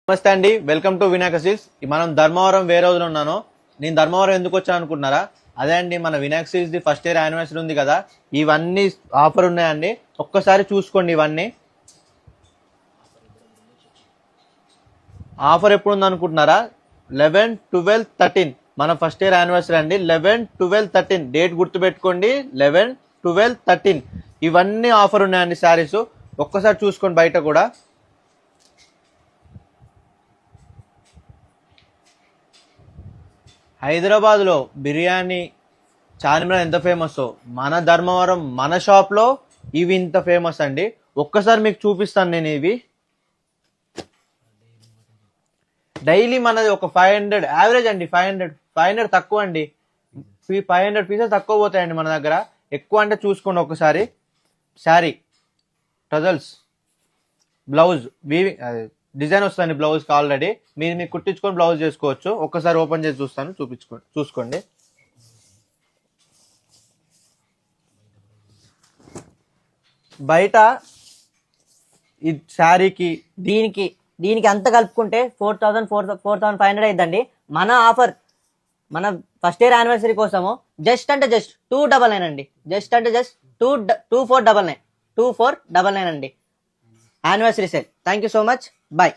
నమస్తే అండి, welcome to Vinayaka silks. మనం ధర్మవరం వేరే రోజులు ఉన్నాను. నేను ధర్మవరం ఎందుకు వచ్చాను అనుకుంటున్నారా? అదే అండి, మన Vinayaka silks the first year anniversary ఉంది కదా, ఇవన్నీ ఆఫర్ ఉన్నాయండి. ఒక్కసారి చూసుకోండి. ఇవన్నీ ఆఫర్ ఎప్పుడు ఉంది అనుకుంటున్నారా? 11, 12, 13 మన ఫస్ట్ ఇయర్ యానివర్సరీ అండి. 11, 12, 13 డేట్ గుర్తుపెట్టుకోండి. 11, 12, 13 ఇవన్నీ ఆఫర్ ఉన్నాయండి. శారీస్ ఒక్కసారి చూసుకోండి. బయట కూడా హైదరాబాద్లో బిర్యానీ చార్మినార్ ఎంత ఫేమస్, మన ధర్మవరం మన షాప్లో ఇవి ఇంత ఫేమస్ అండి. ఒక్కసారి మీకు చూపిస్తాను నేను. ఇవి డైలీ మనది ఒక 500 యావరేజ్ అండి. 500 తక్కువ అండి. 500 పీసెస్ తక్కువ పోతాయండి మన దగ్గర. ఎక్కువ అంటే చూసుకోండి ఒకసారి. Sari tassels, blouse weaving design వస్తుంది బ్లౌజ్కి ఆల్రెడీ. మీరు కుట్టించుకొని బ్లౌజ్ చేసుకోవచ్చు. ఒక్కసారి ఓపెన్ చేసి చూస్తాను, చూసుకోండి. బయట ఈ శారీకి దీనికి అంత కలుపుకుంటే 4,500 అయిద్దండి. మన ఆఫర్ మన ఫస్ట్ ఇయర్ యానివర్సరీ కోసము జస్ట్ 299 అండి. జస్ట్ 2499 అండి. Anniversary sale. Thank you so much. Bye.